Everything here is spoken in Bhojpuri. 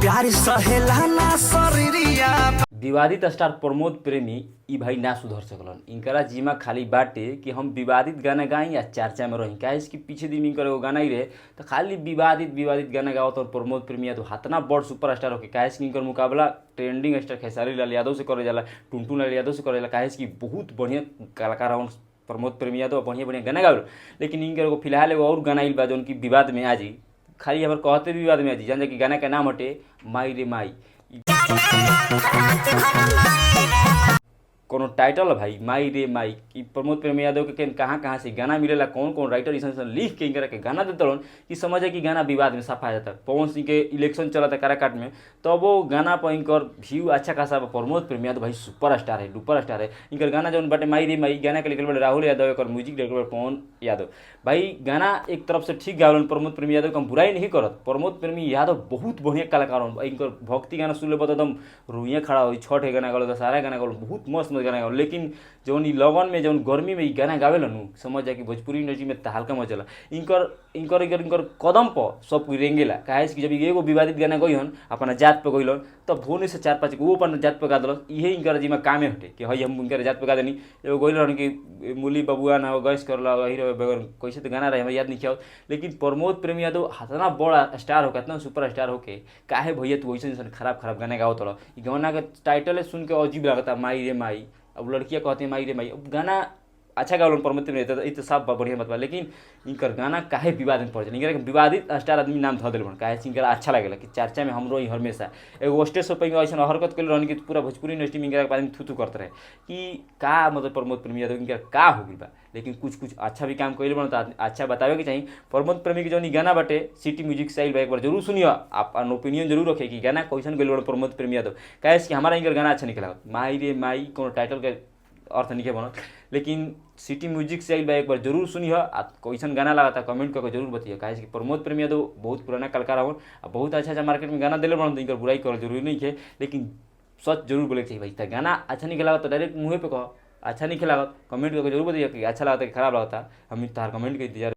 प्यार सहेला ना शरीरिया। विवादित स्टार प्रमोद प्रेमी ई भाई ना सुधर सकलन। इनकरा जिम्मा खाली बाटे कि हम विवादित गाना गाई या चर्चा में रही। काहे कि पीछे दिन इनकर एगो गाना ही रहे तो खाली विवादित गाना गावत और प्रमोद प्रेमी तो हाथना बड़ सुपर स्टार होके। काहे कि इनकर मुकाबला ट्रेंडिंग स्टार खेसारी लाल यादव से करे जाला, टुनटुन लाल यादव से करे जाला। काहे कि बहुत बढ़िया कलाकार हवन प्रमोद प्रेमी यादव, बढ़िया गाना गावे। लेकिन इनकर एगो फिलहाल एगो और गाना आइल बा जौन की विवाद में आ जी, खाली हमारे कहते विवाद में आ जी। जान कि गाना का नाम हटे माई रे माई। कोनो टाइटल है भाई माई रे माई कि प्रमोद प्रेमी यादव के कहाँ से गाना मिलेला, कौन कौन राइटर ऐसा लिख के इनकरा के गाना देते रहन कि समझे कि गाना विवाद में सफा जाता। पवन सिंह के इलेक्शन चला था काराकाट में, तो वो गाना पर इनकर व्यू अच्छा खासा। प्रमोद प्रेमी यादव भाई सुपर स्टार है, डुपर स्टार है। इनकर गाना जो बटे माई रे माई गाना के लिखल बड़े राहुल यादव, एक म्यूजिक डायरेक्टर पवन यादव। भाई गाना एक तरफ से ठीक गावलन प्रमोद प्रेमी यादव, हम बुराई नहीं करत। प्रमोद प्रेमी यादव बहुत बढ़िया कलाकार हन। इनकर भक्ति गाना सुन ले तो एकदम रुइया खड़ा हो। छठ गाना गालो, दशहरा गाना गालो, बहुत मस्त गाना गालो। लेकिन जौन लगन में जौन गर्मी में गाना गावेला नु, समझ जा कि भोजपुरी इंडस्ट्री में तहलका मचला। इनकर कदम पर सब कोई रेंगेला। काहे कि जब एगो विवादित गाना गई हन अपना जात पे गइलन तब धोने से 4-5 वो अपन जात पे गा दिलक। इहे इनकर जिम्मा कामे हटे कि हई हम इनकर जात पे गा देनी। एगो गइल रहन कि मुली बबुआ ना गैस करला हीरो बगैर कैसे तो गाना रहे हमरा याद नहीं किया। लेकिन प्रमोद प्रेमी यादव इतना बड़ा स्टार होके, इतना सुपर स्टार होके, काहे भैया तू वैसे खराब गाना गावत रह। ई गाना के टाइटल सुन के अजीब लगता माई रे माई। अब लड़कियाँ कहती हैं माई रे माई। अब गाना अच्छा गावलन प्रमोद प्रेमी यादव, तो सब बढ़िया बात बा। लेकिन इनकर गाना काहे विवाद में पड़ जाए। इनकर विवादित स्टार आदमी नाम धऽ दिल। काहे इनकर अच्छा लगेला कि चर्चा में हमरो ही हमेशा एगो स्टेज पर ऐसा हरकत कर रहन कि पूरा भोजपुरी इंडस्ट्री में इनकर बारे में थू करते रहे कि का मतलब प्रमोद प्रेमी यादव इनकर का हो गई बा। लेकिन कुछ अच्छा भी काम कैले बन तो अच्छा बतावे के चाहिए। प्रमोद प्रेमी के जो गाना बाटे सिटी म्यूजिक से एक बार जरूर सुनिए। आप ओपिनियन जरूर रखे कि गाना कैसन गइल प्रमोद प्रेमी यादव। काहे कि हमारा इनकर गाना अच्छा निकला। माई रे माई कोनो टाइटल के अर्थ नहीं बनत। लेकिन सिटी म्यूजिक से एक बार जरूर सुनिए। आप कैसन गाना लगा था कमेंट करके जरूर बताइए। काहे कि प्रमोद प्रेमी यादव बहुत पुराना कलाकार हवन, बहुत अच्छा मार्केट में गाना दिले बन। इनकर बुराई करल जरूरी नहीं है, लेकिन सच जरूर बोले चाहिए भाई। गाना अच्छा नहीं लगा तो डायरेक्ट मुँह पे कहो अच्छा नहीं लगा, कमेंट करके जरूर बताइए कि अच्छा लगा कि खराब लगा। हम तार कमेंट के इंतजार